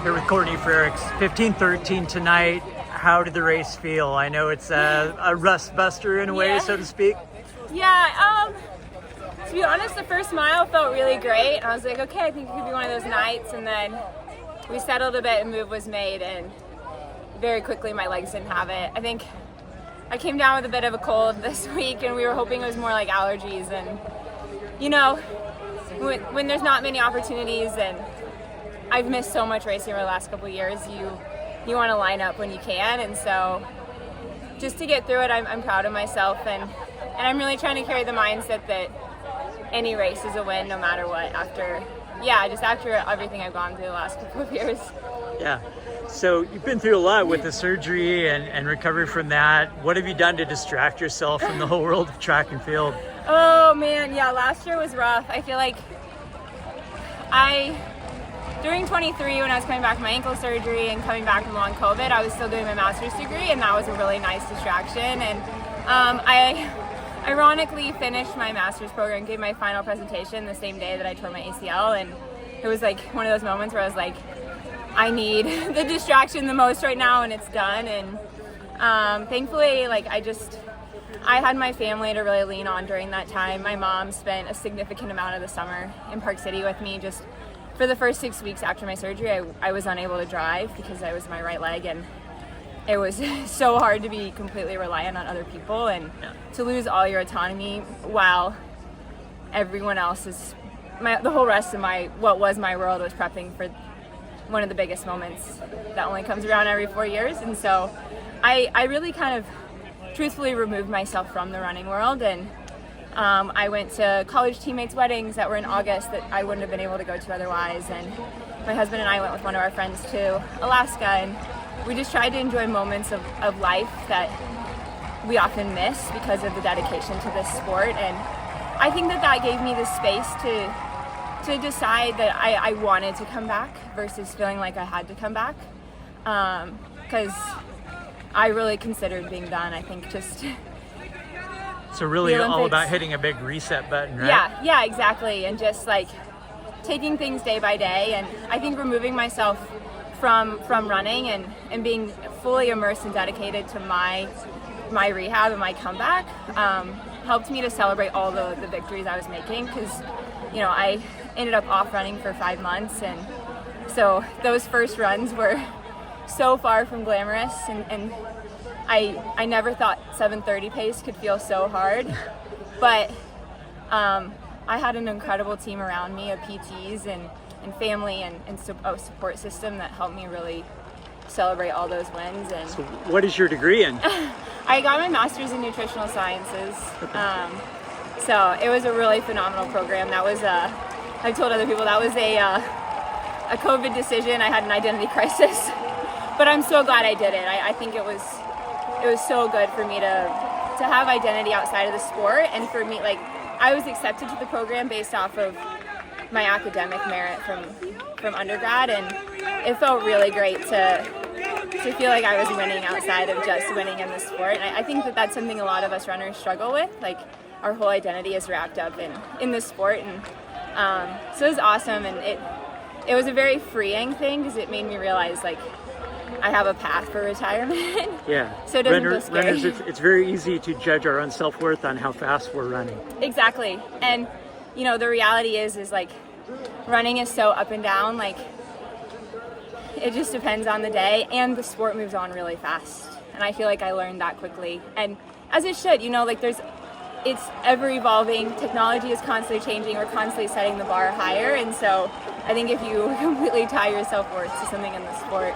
Here with Courtney Frerichs, 15:13 tonight. How did the race feel? I know it's a rust buster in a way, so to speak. Yeah, to be honest, the first mile felt really great. I was like, okay, I think it could be one of those nights. And then we settled a bit and move was made, and very quickly my legs didn't have it. I think I came down with a bit of a cold this week, and we were hoping it was more like allergies. And you know, when there's not many opportunities, and I've missed so much racing over the last couple of years, you want to line up when you can. And so just to get through it, I'm proud of myself, and I'm really trying to carry the mindset that any race is a win no matter what, after everything I've gone through the last couple of years. Yeah. So you've been through a lot with the surgery and recovery from that. What have you done to distract yourself from the whole world of track and field? Oh man, yeah, last year was rough. I feel like during 23, when I was coming back from my ankle surgery and coming back from long COVID, I was still doing my master's degree, and that was a really nice distraction. And I ironically finished my master's program, gave my final presentation the same day that I tore my ACL, and it was like one of those moments where I was like, I need the distraction the most right now, and it's done. And thankfully, I had my family to really lean on during that time. My mom spent a significant amount of the summer in Park City with me. Just for the first 6 weeks after my surgery, I was unable to drive because I was my right leg, and it was so hard to be completely reliant on other people and to lose all your autonomy while everyone else the whole rest of what was my world was prepping for one of the biggest moments that only comes around every 4 years. And so I really kind of truthfully removed myself from the running world, and I went to college teammates' weddings that were in August that I wouldn't have been able to go to otherwise, and my husband and I went with one of our friends to Alaska, and we just tried to enjoy moments of life that we often miss because of the dedication to this sport. And I think that gave me the space to decide that I wanted to come back versus feeling like I had to come back, because I really considered being done. I think just so really all about hitting a big reset button, right? Yeah, exactly. And just like taking things day by day, and I think removing myself from running and being fully immersed and dedicated to my rehab and my comeback helped me to celebrate all the victories I was making, because I ended up off running for 5 months, and so those first runs were so far from glamorous, and I never thought 7:30 pace could feel so hard, but I had an incredible team around me of PTs and family and a support system that helped me really celebrate all those wins. And so what is your degree in? I got my master's in nutritional sciences. So it was a really phenomenal program. That was I told other people that was a COVID decision. I had an identity crisis, but I'm so glad I did it. I think it was so good for me to have identity outside of the sport, and for me, I was accepted to the program based off of my academic merit from undergrad, and it felt really great to feel like I was winning outside of just winning in the sport. And I think that that's something a lot of us runners struggle with. Like, our whole identity is wrapped up in the sport, and so it was awesome, and it was a very freeing thing because it made me realize I have a path for retirement. Yeah. So it doesn't feel scary. Runners, it's very easy to judge our own self-worth on how fast we're running. Exactly. And the reality is running is so up and down. It just depends on the day, and the sport moves on really fast. And I feel like I learned that quickly, and as it should. It's ever evolving. Technology is constantly changing. We're constantly setting the bar higher, and so I think if you completely tie your self-worth to something in the sport,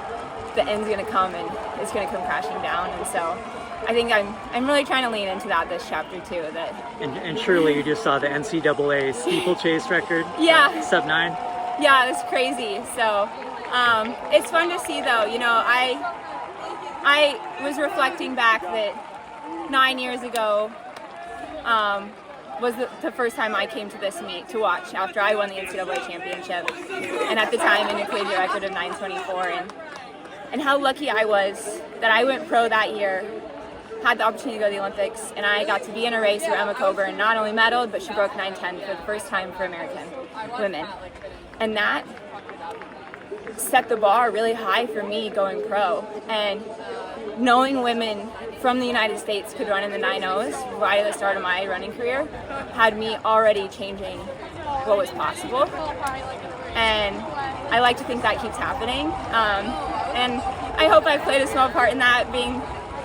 the end's going to come, and it's going to come crashing down. And so I think I'm really trying to lean into that this chapter too. And surely you just saw the NCAA steeplechase record. Yeah. Sub 9. Yeah, it's crazy. So it's fun to see, though. I was reflecting back that 9 years ago was the first time I came to this meet to watch after I won the NCAA championship, and at the time an collegiate record of 9:24, and how lucky I was that I went pro that year, had the opportunity to go to the Olympics, and I got to be in a race where Emma Coburn not only medaled, but she broke 9:10 for the first time for American women. And that set the bar really high for me going pro. And knowing women from the United States could run in the 9.0s right at the start of my running career had me already changing what was possible. And I like to think that keeps happening. And I hope I've played a small part in that, being,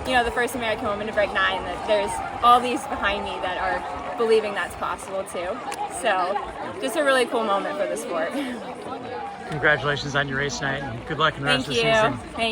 you know, the first American woman to break 9, that there's all these behind me that are believing that's possible too. So just a really cool moment for the sport. Congratulations on your race night, and good luck in the rest Thank of the you. season. Thank you.